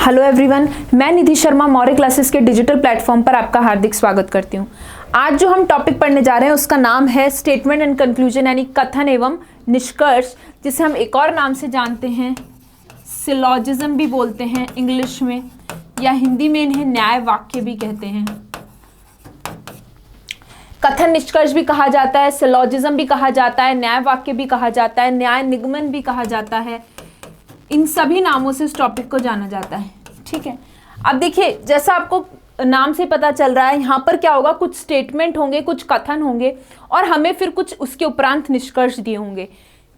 Hello everyone, मैं निधि Sharma Maurya classes के digital platform पर आपका हार्दिक स्वागत करती हूं। आज जो हम टॉपिक पढ़ने जा रहे हैं उसका नाम है स्टेटमेंट एंड कंक्लूजन, यानी कथन एवं निष्कर्ष, जिसे हम एक और नाम से जानते हैं सिलॉजिज्म भी बोलते हैं इंग्लिश में, या हिंदी में इन्हें न्याय वाक्य भी कहते हैं। कथन निष्कर्ष भी कहा जाता है, सिलॉजिज्म भी कहा जाता है, न्याय वाक्य भी कहा जाता है, न्याय निगमन भी कहा जाता है। इन सभी नामों से इस टॉपिक को जाना जाता है। ठीक है, अब देखिए, जैसा आपको नाम से पता चल रहा है, यहाँ पर क्या होगा, कुछ स्टेटमेंट होंगे, कुछ कथन होंगे और हमें फिर कुछ उसके उपरांत निष्कर्ष दिए होंगे।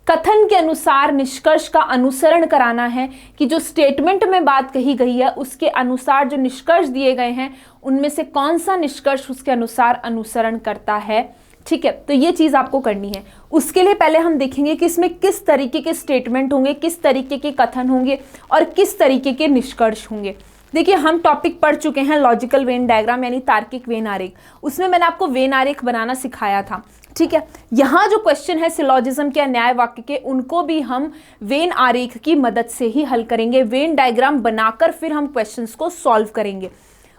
कथन के अनुसार निष्कर्ष का अनुसरण कराना है कि जो स्टेटमेंट में बात कही गई है उसके अनुसार जो निष्कर्ष दिए गए हैं उनमें से कौन सा निष्कर्ष उसके अनुसार अनुसरण करता है। ठीक है, तो ये चीज़ आपको करनी है। उसके लिए पहले हम देखेंगे कि इसमें किस तरीके के स्टेटमेंट होंगे, किस तरीके के कथन होंगे और किस तरीके के निष्कर्ष होंगे। देखिए, हम टॉपिक पढ़ चुके हैं लॉजिकल वेन डायग्राम, यानी तार्किक वेन आरेख। उसमें मैंने आपको वेन आरेख बनाना सिखाया था। ठीक है, यहाँ जो क्वेश्चन है सिलॉजिज्म के, न्याय वाक्य के, उनको भी हम वेन आरेख की मदद से ही हल करेंगे। वेन डायग्राम बनाकर फिर हम क्वेश्चंस को सॉल्व करेंगे।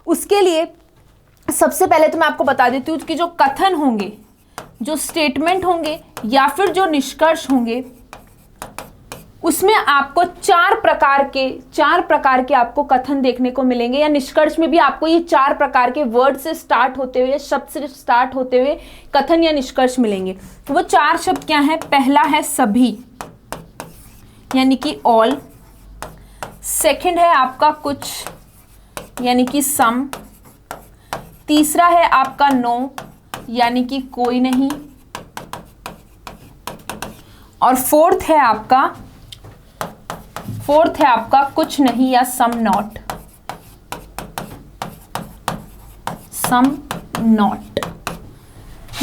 उसके लिए सबसे पहले तो मैं आपको बता देती हूँ कि जो कथन होंगे, जो स्टेटमेंट होंगे या फिर जो निष्कर्ष होंगे, उसमें आपको चार प्रकार के आपको कथन देखने को मिलेंगे, या निष्कर्ष में भी आपको ये चार प्रकार के वर्ड से स्टार्ट होते हुए, शब्द से स्टार्ट होते हुए कथन या निष्कर्ष मिलेंगे। तो वो चार शब्द क्या है? पहला है सभी, यानी कि ऑल। सेकंड है आपका कुछ, यानी कि सम। तीसरा है आपका नो, यानी कि कोई नहीं। और फोर्थ है आपका कुछ नहीं या सम नॉट।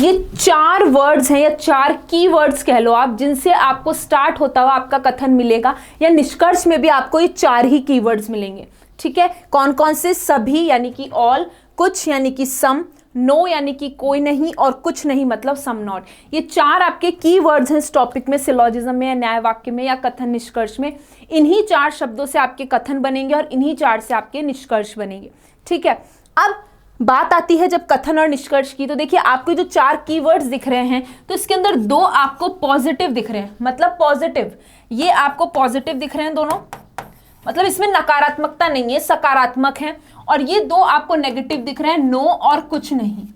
ये चार वर्ड्स हैं या चार की वर्ड्स कह लो आप, जिनसे आपको स्टार्ट होता हुआ आपका कथन मिलेगा, या निष्कर्ष में भी आपको ये चार ही की वर्ड्स मिलेंगे। ठीक है, कौन कौन से? सभी यानी कि ऑल, कुछ यानी कि सम, नो यानी कि कोई नहीं, और कुछ नहीं मतलब सम नॉट। ये चार आपके की वर्ड्स हैं इस टॉपिक में, सिलॉजिज्म में या न्याय वाक्य में या कथन निष्कर्ष में। इन्हीं चार शब्दों से आपके कथन बनेंगे और इन्हीं चार से आपके निष्कर्ष बनेंगे। ठीक है, अब बात आती है जब कथन और निष्कर्ष की, तो देखिए आपको जो चार कीवर्ड्स दिख रहे हैं, तो इसके अंदर दो आपको पॉजिटिव दिख रहे हैं, मतलब पॉजिटिव, ये आपको पॉजिटिव दिख रहे हैं दोनों, मतलब इसमें नकारात्मकता नहीं है, सकारात्मक है। और ये दो आपको नेगेटिव दिख रहे हैं, नो और कुछ नहीं।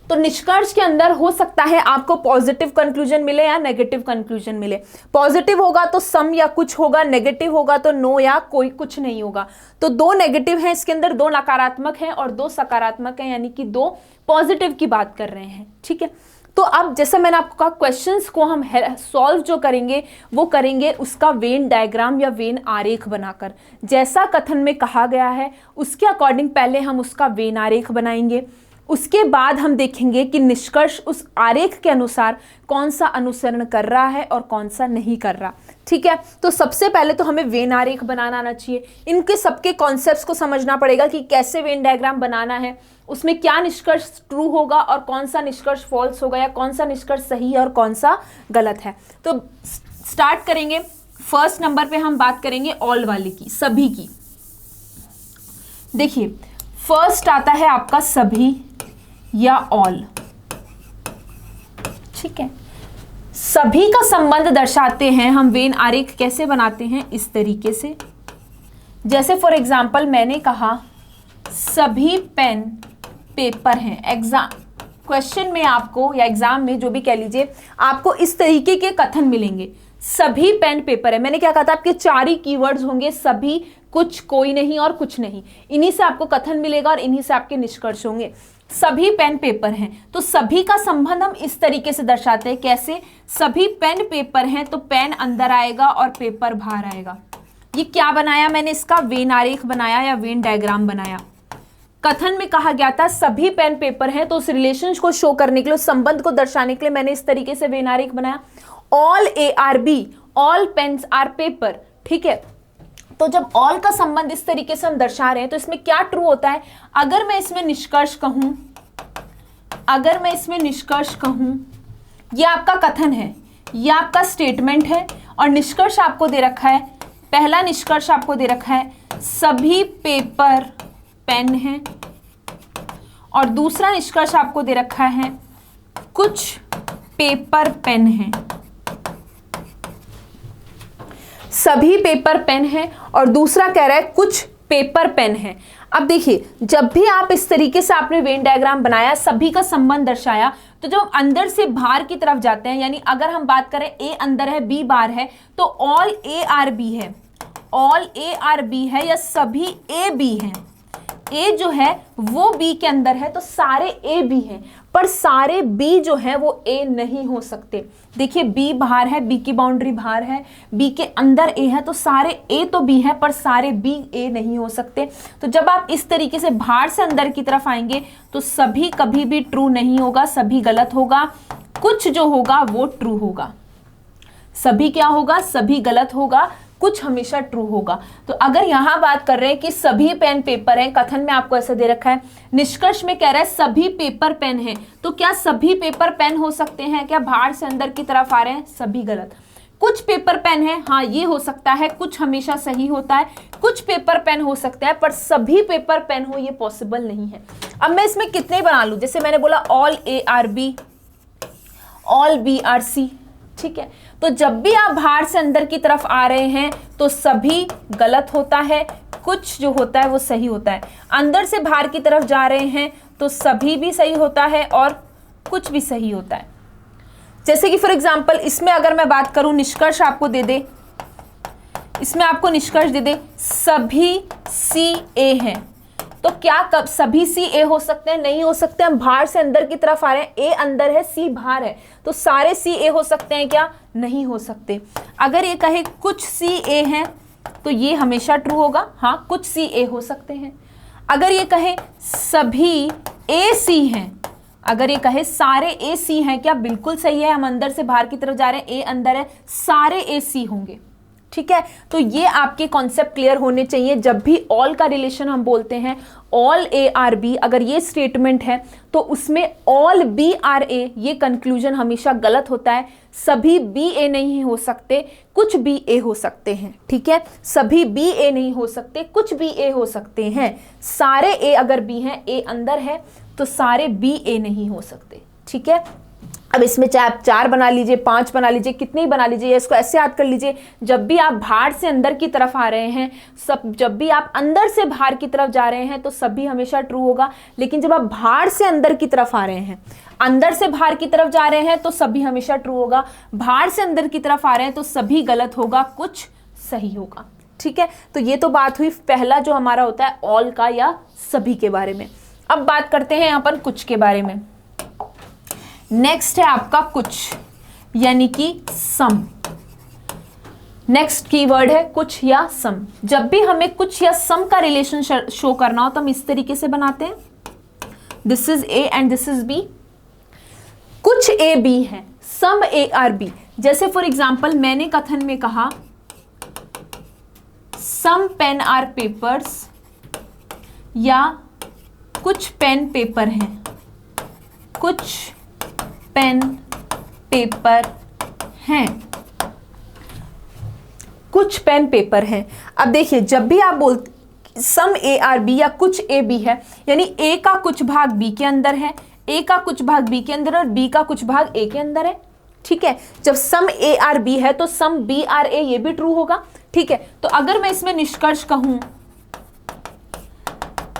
तो निष्कर्ष के अंदर हो सकता है आपको पॉजिटिव कंक्लूजन मिले या नेगेटिव कंक्लूजन मिले। पॉजिटिव होगा तो सम या कुछ होगा, नेगेटिव होगा तो नो या कोई कुछ नहीं होगा। तो दो नेगेटिव हैं इसके अंदर, दो नकारात्मक हैं और दो सकारात्मक हैं, यानी कि दो पॉजिटिव की बात कर रहे हैं। ठीक है, तो अब जैसा मैंने आपको कहा, क्वेश्चंस को हम सॉल्व जो करेंगे वो करेंगे उसका वेन डायग्राम या वेन आरेख बनाकर। जैसा कथन में कहा गया है उसके अकॉर्डिंग पहले हम उसका वेन आरेख बनाएंगे। उसके बाद हम देखेंगे कि निष्कर्ष उस आरेख के अनुसार कौन सा अनुसरण कर रहा है और कौन सा नहीं कर रहा। ठीक है, तो सबसे पहले तो हमें वेन आरेख बनाना आना चाहिए। इनके सबके कॉन्सेप्ट्स को समझना पड़ेगा कि कैसे वेन डायग्राम बनाना है, उसमें क्या निष्कर्ष ट्रू होगा और कौन सा निष्कर्ष फॉल्स होगा, या कौन सा निष्कर्ष सही है और कौन सा गलत है। तो स्टार्ट करेंगे। फर्स्ट नंबर पे हम बात करेंगे ऑल वाले की, सभी की। देखिए, फर्स्ट आता है आपका सभी या ऑल। ठीक है, सभी का संबंध दर्शाते हैं हम वेन आरेख कैसे बनाते हैं? इस तरीके से। जैसे फॉर एग्जाम्पल मैंने कहा सभी पेन पेपर हैं। एग्जाम क्वेश्चन में आपको या एग्जाम में जो भी कह लीजिए, आपको इस तरीके के कथन मिलेंगे, सभी पेन पेपर है। मैंने क्या कहा था, आपके चार ही कीवर्ड्स होंगे, सभी, कुछ, कोई नहीं और कुछ नहीं। इन्हीं से आपको कथन मिलेगा और इन्हीं से आपके निष्कर्ष होंगे। सभी पेन पेपर हैं, तो सभी का संबंध हम इस तरीके से दर्शाते हैं। कैसे? सभी पेन पेपर हैं तो पेन अंदर आएगा और पेपर बाहर आएगा। ये क्या बनाया मैंने? इसका वेन आरेख बनाया या वेन डायग्राम बनाया। कथन में कहा गया था सभी पेन पेपर हैं, तो उस रिलेशन को शो करने के लिए, उस संबंध को दर्शाने के लिए मैंने इस तरीके से वेन आरेख बनाया। All ARB, all pens are paper. ठीक है, तो जब ऑल का संबंध इस तरीके से हम दर्शा रहे हैं तो इसमें क्या ट्रू होता है? अगर मैं इसमें निष्कर्ष कहूं, ये आपका कथन है, ये आपका स्टेटमेंट है, और निष्कर्ष आपको दे रखा है, पहला निष्कर्ष आपको दे रखा है सभी पेपर पेन हैं। और दूसरा निष्कर्ष आपको दे रखा है कुछ पेपर पेन हैं। सभी पेपर पेन हैं और दूसरा कह रहा है कुछ पेपर पेन है। अब देखिए, जब भी आप इस तरीके से आपने वेन डायग्राम बनाया, सभी का संबंध दर्शाया, तो जब अंदर से बाहर की तरफ जाते हैं, यानी अगर हम बात करें ए अंदर है बी बाहर है, तो ऑल ए आर बी है, ऑल ए आर बी है या सभी ए बी हैं। ए जो है वो बी के अंदर है तो सारे ए बी हैं, पर सारे बी जो है वो ए नहीं हो सकते। देखिए बी बाहर है, बी की बाउंड्री बाहर है, बी के अंदर ए है, तो सारे ए तो बी है पर सारे बी ए नहीं हो सकते। तो जब आप इस तरीके से बाहर से अंदर की तरफ आएंगे तो सभी कभी भी ट्रू नहीं होगा, सभी गलत होगा, कुछ जो होगा वो ट्रू होगा। सभी क्या होगा? सभी गलत होगा, कुछ हमेशा ट्रू होगा। तो अगर यहां बात कर रहे हैं कि सभी पेन पेपर हैं, कथन में आपको ऐसा दे रखा है, निष्कर्ष में कह रहा है सभी पेपर पेन हैं, तो क्या सभी पेपर पेन हो सकते हैं? क्या बाहर से अंदर की तरफ आ रहे हैं? सभी गलत। कुछ पेपर पेन है, हाँ ये हो सकता है, कुछ हमेशा सही होता है, कुछ पेपर पेन हो सकता है, पर सभी पेपर पेन हो ये पॉसिबल नहीं है। अब मैं इसमें कितने बना लूं? जैसे मैंने बोला all A are B, all B are C, ठीक है। तो जब भी आप बाहर से अंदर की तरफ आ रहे हैं तो सभी गलत होता है, कुछ जो होता है वो सही होता है। अंदर से बाहर की तरफ जा रहे हैं तो सभी भी सही होता है और कुछ भी सही होता है। जैसे कि फॉर एग्जांपल इसमें अगर मैं बात करूं, निष्कर्ष आपको दे दे, इसमें आपको निष्कर्ष दे दे सभी सी ए हैं, तो क्या कब सभी सी ए हो सकते हैं? नहीं हो सकते। हम बाहर से अंदर की तरफ आ रहे हैं, ए अंदर है सी बाहर है, तो सारे सी ए हो सकते हैं क्या? नहीं हो सकते। अगर ये कहे कुछ सी ए हैं तो ये हमेशा ट्रू होगा, हाँ कुछ सी ए हो सकते हैं। अगर ये कहे सभी ए सी हैं, अगर ये कहे सारे ए सी हैं, क्या? बिल्कुल सही है, हम अंदर से बाहर की तरफ जा रहे हैं, ए अंदर है, सारे ए सी होंगे, ठीक है। तो ये आपके कॉन्सेप्ट क्लियर होने चाहिए। जब भी ऑल का रिलेशन हम बोलते हैं, ऑल ए आर बी, अगर ये स्टेटमेंट है तो उसमें ऑल बी आर ए, ये कंक्लूजन हमेशा गलत होता है। सभी बी ए नहीं हो सकते, कुछ बी ए हो सकते हैं, ठीक है। सभी बी ए नहीं हो सकते, कुछ बी ए हो सकते हैं। सारे ए अगर बी हैं, ए अंदर है, तो सारे बी ए नहीं हो सकते, ठीक है। अब इसमें चाहे आप 4 बना लीजिए, 5 बना लीजिए, कितने ही बना लीजिए, इसको ऐसे याद कर लीजिए, जब भी आप बाहर से अंदर की तरफ आ रहे हैं, जब भी आप अंदर से बाहर की तरफ जा रहे हैं तो सभी हमेशा ट्रू होगा। लेकिन जब आप बाहर से अंदर की तरफ आ रहे हैं, अंदर से बाहर की तरफ जा रहे हैं तो सभी हमेशा ट्रू होगा, बाहर से अंदर की तरफ आ रहे हैं तो सभी गलत होगा, कुछ सही होगा, ठीक है। तो ये तो बात हुई पहला जो हमारा होता है ऑल का या सभी के बारे में। अब बात करते हैं यहाँ पर कुछ के बारे में। नेक्स्ट है आपका कुछ, यानी कि सम। नेक्स्ट कीवर्ड है कुछ या सम। जब भी हमें कुछ या सम का रिलेशन शो करना हो तो हम इस तरीके से बनाते हैं, this is A and this is B. कुछ ए बी है, सम ए आर बी। जैसे फॉर एग्जाम्पल मैंने कथन में कहा सम पेन आर पेपर्स, या कुछ पेन पेपर हैं, कुछ पेन पेपर हैं, कुछ पेन पेपर हैं। अब देखिए जब भी आप बोलते सम ए आर बी या कुछ ए बी है, यानी ए का कुछ भाग बी के अंदर है, ए का कुछ भाग बी के अंदर और बी का कुछ भाग ए के अंदर है, ठीक है। जब सम ए आर बी है तो सम बी आर ए ये भी ट्रू होगा, ठीक है। तो अगर मैं इसमें निष्कर्ष कहूं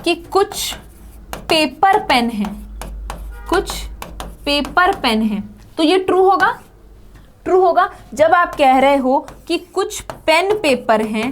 कि कुछ पेपर पेन है, कुछ पेपर पेन है, तो ये ट्रू होगा, ट्रू होगा। जब आप कह रहे हो कि कुछ पेन पेपर हैं,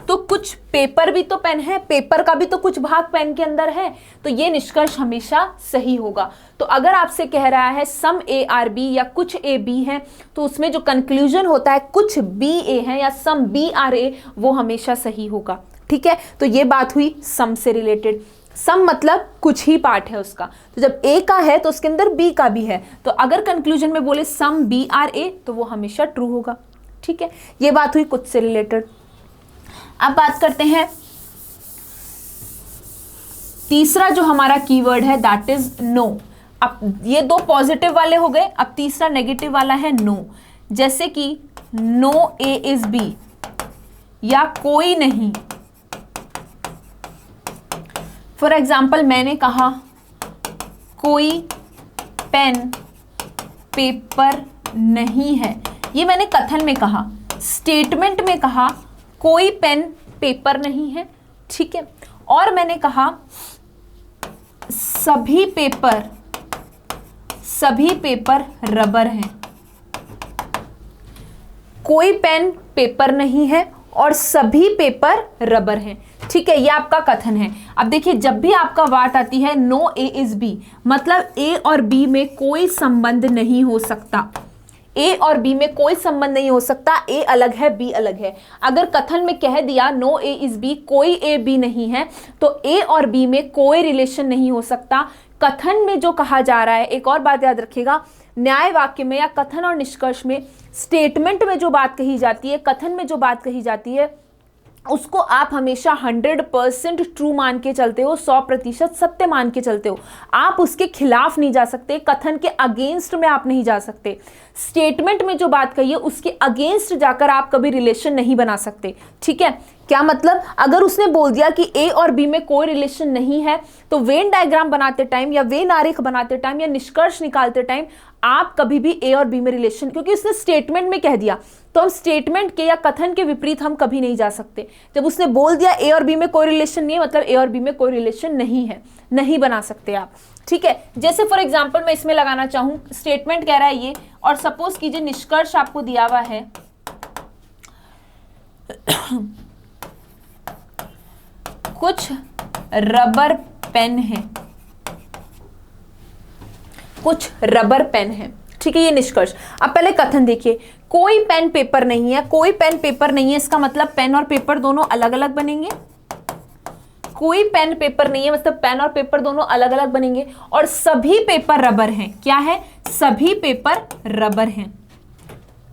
तो कुछ पेपर भी तो पेन है, पेपर का भी तो कुछ भाग पेन के अंदर है, तो ये निष्कर्ष हमेशा सही होगा। तो अगर आपसे कह रहा है सम ए आर बी या कुछ ए बी है, तो उसमें जो कंक्लूजन होता है कुछ बी ए है या सम बी आर ए, वो हमेशा सही होगा, ठीक है। तो ये बात हुई सम से रिलेटेड। सम मतलब कुछ ही पार्ट है उसका, तो जब ए का है तो उसके अंदर बी का भी है, तो अगर कंक्लूजन में बोले सम बी आर ए तो वो हमेशा ट्रू होगा, ठीक है। ये बात हुई कुछ से रिलेटेड। अब बात करते हैं तीसरा जो हमारा कीवर्ड है, दैट इज नो। अब ये 2 पॉजिटिव वाले हो गए, अब तीसरा नेगेटिव वाला है नो। जैसे कि नो ए इज बी, या कोई नहीं, फॉर एग्जाम्पल मैंने कहा कोई पेन पेपर नहीं है, ये मैंने कथन में कहा। स्टेटमेंट में कहा कोई पेन पेपर नहीं है, ठीक है। और मैंने कहा सभी पेपर रबर हैं। कोई पेन पेपर नहीं है और सभी पेपर रबर हैं, ठीक है, ये आपका कथन है। अब देखिए, जब भी आपका बात आती है नो ए इज बी, मतलब ए और बी में कोई संबंध नहीं हो सकता। ए और बी में कोई संबंध नहीं हो सकता, ए अलग है बी अलग है। अगर कथन में कह दिया नो ए इज बी, कोई ए बी नहीं है, तो ए और बी में कोई रिलेशन नहीं हो सकता। कथन में जो कहा जा रहा है, एक और बात याद रखिएगा, न्याय वाक्य में या कथन और निष्कर्ष में, स्टेटमेंट में जो बात कही जाती है, कथन में जो बात कही जाती है, उसको आप हमेशा 100% ट्रू मान के चलते हो, 100% सत्य मान के चलते हो। आप उसके खिलाफ नहीं जा सकते, कथन के अगेंस्ट में आप नहीं जा सकते। स्टेटमेंट में जो बात कही है उसके अगेंस्ट जाकर आप कभी रिलेशन नहीं बना सकते, ठीक है। क्या मतलब, अगर उसने बोल दिया कि ए और बी में कोई रिलेशन नहीं है, तो वेन डायग्राम बनाते टाइम या वेन आरेख बनाते टाइम या निष्कर्ष निकालते टाइम आप कभी भी ए और बी में रिलेशन, क्योंकि उसने स्टेटमेंट में कह दिया, तो हम स्टेटमेंट के या कथन के विपरीत हम कभी नहीं जा सकते। जब उसने बोल दिया ए और बी में कोई रिलेशन नहीं है, मतलब ए और बी में कोई रिलेशन नहीं है, नहीं बना सकते आप, ठीक है। जैसे फॉर एग्जाम्पल मैं इसमें लगाना चाहूं, स्टेटमेंट कह रहा है ये, और सपोज कीजिए निष्कर्ष आपको दिया हुआ है कुछ रबर पेन है, कुछ रबर पेन है, ठीक है, ये निष्कर्ष। अब पहले कथन देखिए, कोई पेन पेपर नहीं है, कोई पेन पेपर नहीं है, इसका मतलब पेन और पेपर दोनों अलग अलग बनेंगे। कोई पेन पेपर नहीं है मतलब पेन और पेपर दोनों अलग अलग बनेंगे, और सभी पेपर रबर हैं। क्या है, सभी पेपर रबर हैं,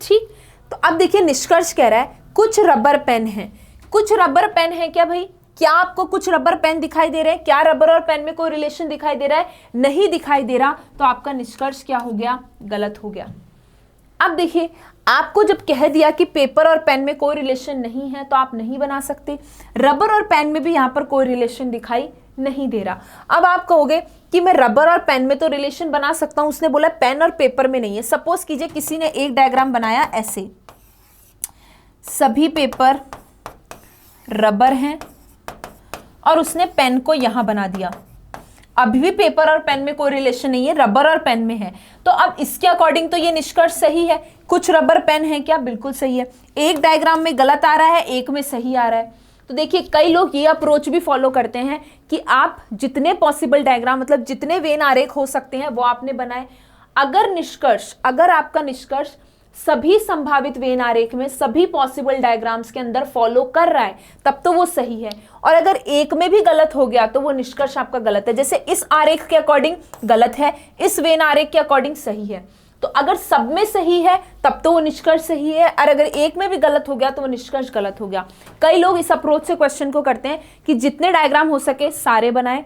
ठीक। तो अब देखिए निष्कर्ष कह रहा है कुछ रबर पेन है। कुछ रबर पेन है क्या भाई, क्या आपको कुछ रबर पेन दिखाई दे रहे हैं? क्या रबर और पेन में कोई रिलेशन दिखाई दे रहा है? नहीं दिखाई दे रहा, तो आपका निष्कर्ष क्या हो गया, गलत हो गया। अब देखिए, आपको जब कह दिया कि पेपर और पेन में कोई रिलेशन नहीं है, तो आप नहीं बना सकते। रबर और पेन में भी यहां पर कोई रिलेशन दिखाई नहीं दे रहा। अब आप कहोगे कि मैं रबर और पेन में तो रिलेशन बना सकता हूं, उसने बोला पेन और पेपर में नहीं है। सपोज कीजिए किसी ने एक डायग्राम बनाया ऐसे, सभी पेपर रबर हैं, और उसने पेन को यहां बना दिया। अभी भी पेपर और पेन में कोई रिलेशन नहीं है, रबर और पेन में है। तो अब इसके अकॉर्डिंग तो ये निष्कर्ष सही है, कुछ रबर पेन है, क्या बिल्कुल सही है। एक डायग्राम में गलत आ रहा है, एक में सही आ रहा है। तो देखिए, कई लोग ये अप्रोच भी फॉलो करते हैं कि आप जितने पॉसिबल डायग्राम, मतलब जितने वेन आरेख हो सकते हैं वो आपने बनाए। अगर आपका निष्कर्ष सभी संभावित वेन आरेख में, सभी पॉसिबल डायग्राम्स के अंदर फॉलो कर रहा है, तब तो वो सही है। और अगर एक में भी गलत हो गया तो वो निष्कर्ष आपका गलत है। जैसे इस आरेख के अकॉर्डिंग गलत है, इस वेन आरेख के अकॉर्डिंग सही है। तो अगर सब में सही है तब तो वो निष्कर्ष सही है, और अगर एक में भी गलत हो गया तो वो निष्कर्ष गलत हो गया। कई लोग इस अप्रोच से क्वेश्चन को करते हैं कि जितने डायग्राम हो सके सारे बनाए,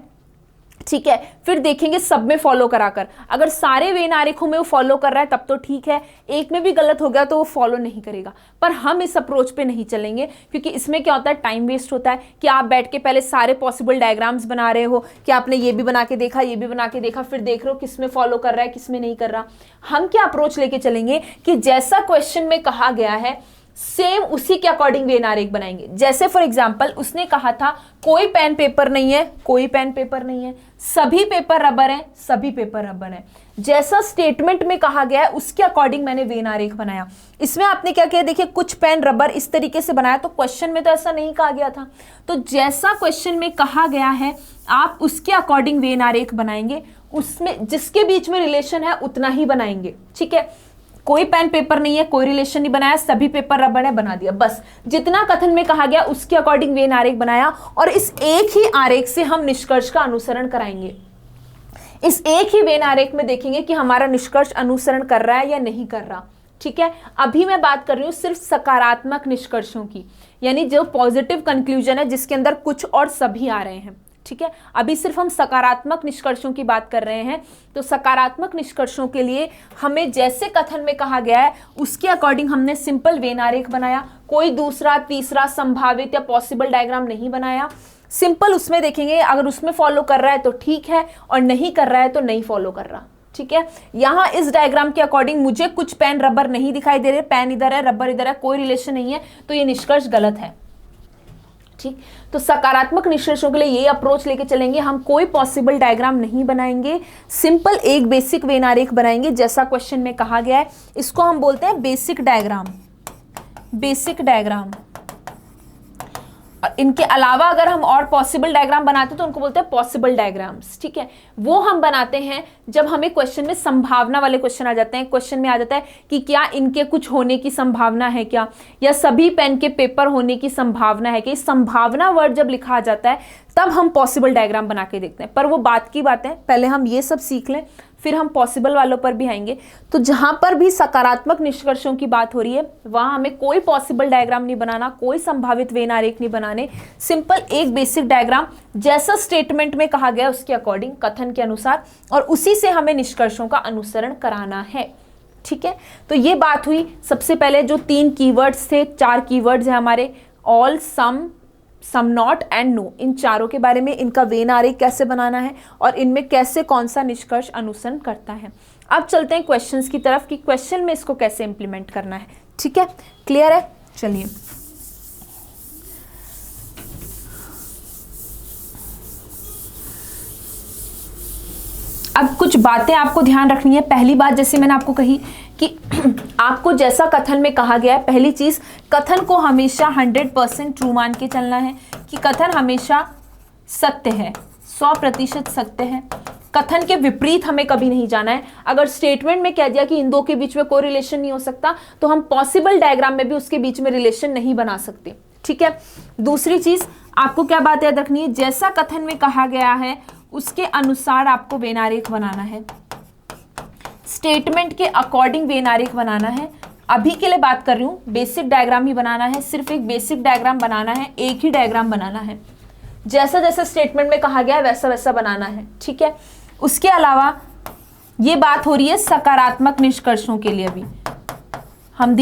ठीक है, फिर देखेंगे सब में फॉलो कराकर। अगर सारे वेन आरेखों में वो फॉलो कर रहा है तब तो ठीक है, एक में भी गलत हो गया तो वो फॉलो नहीं करेगा। पर हम इस अप्रोच पे नहीं चलेंगे, क्योंकि इसमें क्या होता है, टाइम वेस्ट होता है कि आप बैठ के पहले सारे पॉसिबल डायग्राम्स बना रहे हो, कि आपने ये भी बना के देखा, ये भी बना के देखा, फिर देख रहे हो किस में फॉलो कर रहा है, किस में नहीं कर रहा। हम क्या अप्रोच लेके चलेंगे कि जैसा क्वेश्चन में कहा गया है सेम उसी के अकॉर्डिंग वेन आरेख बनाएंगे। जैसे फॉर एग्जांपल उसने कहा था कोई पेन पेपर नहीं है, कोई पेन पेपर नहीं है, सभी पेपर रबर हैं, सभी पेपर रबर हैं। जैसा स्टेटमेंट में कहा गया है उसके अकॉर्डिंग मैंने वेन आरेख बनाया। इसमें आपने क्या किया, देखिए कुछ पेन रबर इस तरीके से बनाया, तो क्वेश्चन में तो ऐसा नहीं कहा गया था। तो जैसा क्वेश्चन में कहा गया है आप उसके अकॉर्डिंग वेन आरेख बनाएंगे, उसमें जिसके बीच में रिलेशन है उतना ही बनाएंगे, ठीक है। कोई पेन पेपर नहीं है, कोई रिलेशन नहीं बनाया, सभी पेपर रबर है, बना दिया। बस जितना कथन में कहा गया उसके अकॉर्डिंग वेन आरेख बनाया, और इस एक ही आरेख से हम निष्कर्ष का अनुसरण कराएंगे। इस एक ही वेन आरेख में देखेंगे कि हमारा निष्कर्ष अनुसरण कर रहा है या नहीं कर रहा, ठीक है। अभी मैं बात कर रही हूं सिर्फ सकारात्मक निष्कर्षों की, यानी जो पॉजिटिव कंक्लूजन है जिसके अंदर कुछ और सभी आ रहे हैं, ठीक है, अभी सिर्फ हम सकारात्मक निष्कर्षों की बात कर रहे हैं। तो सकारात्मक निष्कर्षों के लिए हमें जैसे कथन में कहा गया है उसके अकॉर्डिंग हमने सिंपल वेन आरेख बनाया, कोई दूसरा तीसरा संभावित या पॉसिबल डायग्राम नहीं बनाया। सिंपल उसमें देखेंगे, अगर उसमें फॉलो कर रहा है तो ठीक है, और नहीं कर रहा है तो नहीं फॉलो कर रहा। ठीक है, यहां इस डायग्राम के अकॉर्डिंग मुझे कुछ पेन रबर नहीं दिखाई दे रहे, पेन इधर है रबर इधर है, कोई रिलेशन नहीं है, तो ये निष्कर्ष गलत है। ठीक, तो सकारात्मक निष्कर्षों के लिए ये अप्रोच लेके चलेंगे, हम कोई पॉसिबल डायग्राम नहीं बनाएंगे, सिंपल एक बेसिक वेन आरेख बनाएंगे जैसा क्वेश्चन में कहा गया है। इसको हम बोलते हैं बेसिक डायग्राम। Basic diagram. इनके अलावा अगर हम और पॉसिबल डायग्राम बनाते हैं तो उनको बोलते हैं पॉसिबल डायग्राम्स। ठीक है, वो हम बनाते हैं जब हमें क्वेश्चन में संभावना वाले क्वेश्चन आ जाते हैं। क्वेश्चन में आ जाता है कि क्या इनके कुछ होने की संभावना है क्या, या सभी पेन के पेपर होने की संभावना है कि संभावना वर्ड जब लिखा आ जाता है तब हम पॉसिबल डायग्राम बना के देखते हैं। पर वो बात की बात है, पहले हम ये सब सीख लें फिर हम पॉसिबल वालों पर भी आएंगे। तो जहां पर भी सकारात्मक निष्कर्षों की बात हो रही है वहां हमें कोई पॉसिबल डायग्राम नहीं बनाना, कोई संभावित वेन आरेख नहीं बनाने, सिंपल एक बेसिक डायग्राम जैसा स्टेटमेंट में कहा गया उसके अकॉर्डिंग कथन के अनुसार, और उसी से हमें निष्कर्षों का अनुसरण कराना है। ठीक है, तो ये बात हुई सबसे पहले जो 3 कीवर्ड्स थे, 4 कीवर्ड्स हैं हमारे, all, some not and no, इन चारों के बारे में, इनका वेन आरेख कैसे बनाना है और इनमें कैसे कौन सा निष्कर्ष अनुसरण करता है। अब चलते हैं क्वेश्चंस की तरफ कि क्वेश्चन में इसको कैसे इंप्लीमेंट करना है। ठीक है, क्लियर है? चलिए अब कुछ बातें आपको ध्यान रखनी है। पहली बात, जैसे मैंने आपको कही कि आपको जैसा कथन में कहा गया है, पहली चीज कथन को हमेशा 100% ट्रू मान के चलना है कि कथन हमेशा सत्य है, 100% सत्य है। कथन के विपरीत हमें कभी नहीं जाना है। अगर स्टेटमेंट में कह दिया कि इन दो के बीच में कोई रिलेशन नहीं हो सकता तो हम पॉसिबल डायग्राम में भी उसके बीच में रिलेशन नहीं बना सकते। ठीक है, दूसरी चीज आपको क्या बात याद रखनी है, जैसा कथन में कहा गया है उसके अनुसार आपको वेन आरेख बनाना है, स्टेटमेंट के अकॉर्डिंग वेन आरेख बनाना है। अभी के लिए बात कर रही हूं, बेसिक डायग्राम ही बनाना है, सिर्फ एक बेसिक डायग्राम बनाना है, एक ही डायग्राम बनाना है, जैसा जैसा स्टेटमेंट में कहा गया है वैसा वैसा बनाना है। ठीक है, उसके अलावा ये बात हो रही है सकारात्मक निष्कर्षों के लिए भी हम